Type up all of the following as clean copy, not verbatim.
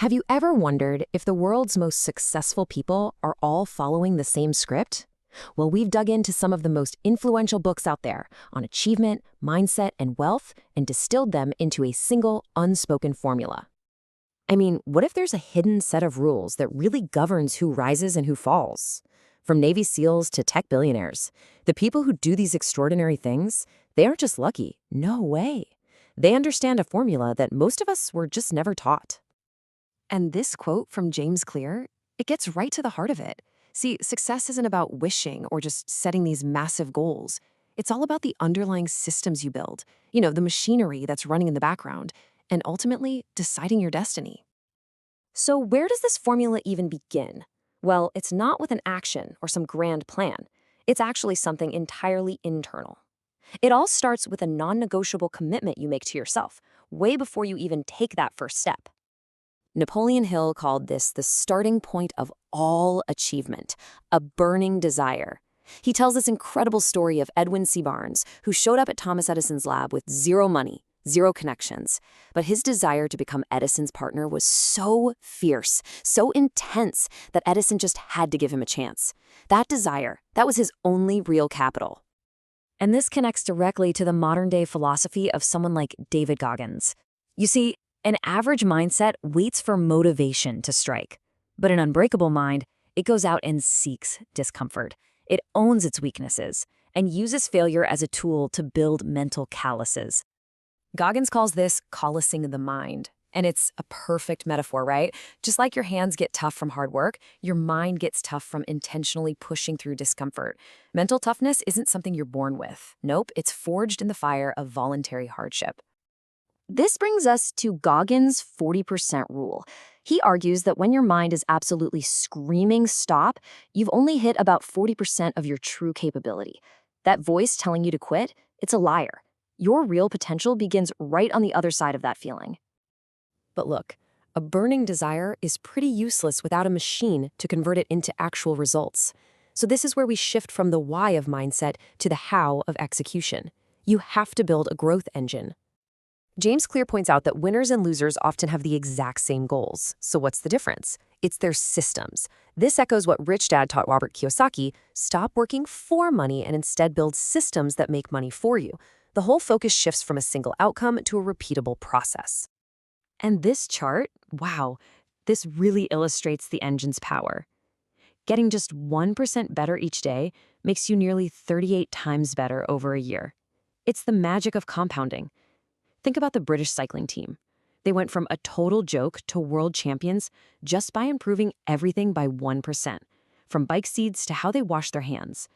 Have you ever wondered if the world's most successful people are all following the same script? Well, we've dug into some of the most influential books out there on achievement, mindset, and wealth and distilled them into a single, unspoken formula. I mean, what if there's a hidden set of rules that really governs who rises and who falls? From Navy SEALs to tech billionaires, the people who do these extraordinary things, they aren't just lucky. No way. They understand a formula that most of us were just never taught. And this quote from James Clear, it gets right to the heart of it. See, success isn't about wishing or just setting these massive goals. It's all about the underlying systems you build, the machinery that's running in the background, and ultimately deciding your destiny. So where does this formula even begin? Well, it's not with an action or some grand plan. It's actually something entirely internal. It all starts with a non-negotiable commitment you make to yourself, way before you even take that first step. Napoleon Hill called this the starting point of all achievement, a burning desire. He tells this incredible story of Edwin C. Barnes, who showed up at Thomas Edison's lab with zero money, zero connections. But his desire to become Edison's partner was so fierce, so intense, that Edison just had to give him a chance. That desire, that was his only real capital. And this connects directly to the modern-day philosophy of someone like David Goggins. You see, an average mindset waits for motivation to strike. But an unbreakable mind, it goes out and seeks discomfort. It owns its weaknesses and uses failure as a tool to build mental calluses. Goggins calls this callousing the mind. And it's a perfect metaphor, right? Just like your hands get tough from hard work, your mind gets tough from intentionally pushing through discomfort. Mental toughness isn't something you're born with. Nope, it's forged in the fire of voluntary hardship. This brings us to Goggins' 40% rule. He argues that when your mind is absolutely screaming stop, you've only hit about 40% of your true capability. That voice telling you to quit, it's a liar. Your real potential begins right on the other side of that feeling. But look, a burning desire is pretty useless without a machine to convert it into actual results. So this is where we shift from the why of mindset to the how of execution. You have to build a growth engine. James Clear points out that winners and losers often have the exact same goals. So what's the difference? It's their systems. This echoes what Rich Dad taught Robert Kiyosaki: stop working for money and instead build systems that make money for you. The whole focus shifts from a single outcome to a repeatable process. And this chart, wow, this really illustrates the engine's power. Getting just 1% better each day makes you nearly 38 times better over a year. It's the magic of compounding. Think about the British cycling team. They went from a total joke to world champions just by improving everything by 1%, from bike seats to how they wash their hands.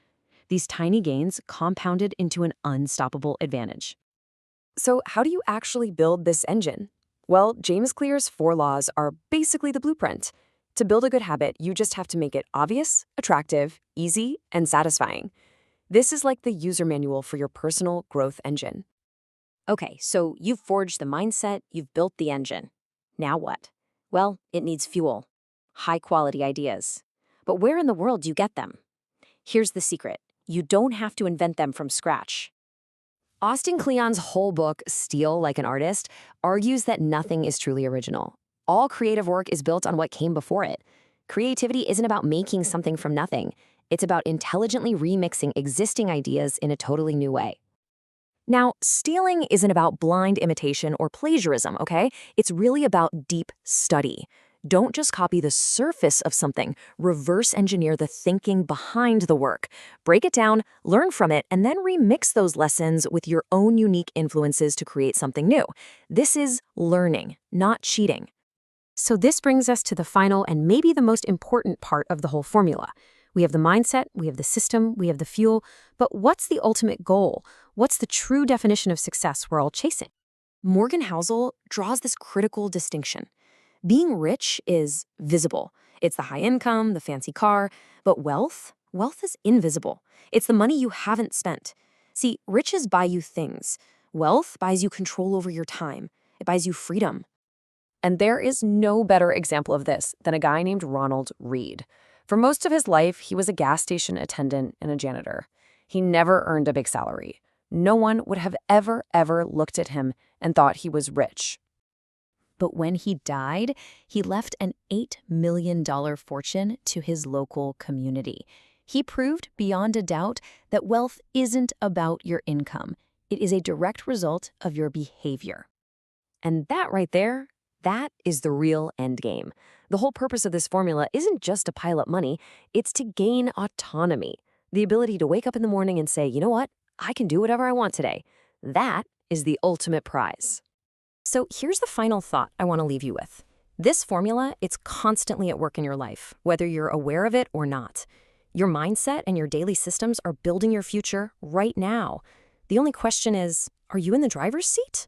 These tiny gains compounded into an unstoppable advantage. So how do you actually build this engine? Well, James Clear's 4 laws are basically the blueprint. To build a good habit, you just have to make it obvious, attractive, easy, and satisfying. This is like the user manual for your personal growth engine. Okay, so you've forged the mindset, you've built the engine. Now what? Well, it needs fuel. High-quality ideas. But where in the world do you get them? Here's the secret. You don't have to invent them from scratch. Austin Kleon's whole book, Steal Like an Artist, argues that nothing is truly original. All creative work is built on what came before it. Creativity isn't about making something from nothing. It's about intelligently remixing existing ideas in a totally new way. Now, stealing isn't about blind imitation or plagiarism, okay? It's really about deep study. Don't just copy the surface of something. Reverse engineer the thinking behind the work. Break it down, learn from it, and then remix those lessons with your own unique influences to create something new. This is learning, not cheating. So this brings us to the final and maybe the most important part of the whole formula. We have the mindset, we have the system, we have the fuel, but what's the ultimate goal? What's the true definition of success we're all chasing? Morgan Housel draws this critical distinction. Being rich is visible. It's the high income, the fancy car, but wealth is invisible. It's the money you haven't spent. See, riches buy you things. Wealth buys you control over your time. It buys you freedom. And there is no better example of this than a guy named Ronald Read. For most of his life, he was a gas station attendant and a janitor. He never earned a big salary. No one would have ever looked at him and thought he was rich. But when he died, he left an $8 million fortune to his local community. He proved beyond a doubt that wealth isn't about your income. It is a direct result of your behavior. And that right there, that is the real end game. The whole purpose of this formula isn't just to pile up money, it's to gain autonomy. The ability to wake up in the morning and say, you know what, I can do whatever I want today. That is the ultimate prize. So here's the final thought I want to leave you with. This formula, it's constantly at work in your life, whether you're aware of it or not. Your mindset and your daily systems are building your future right now. The only question is, are you in the driver's seat?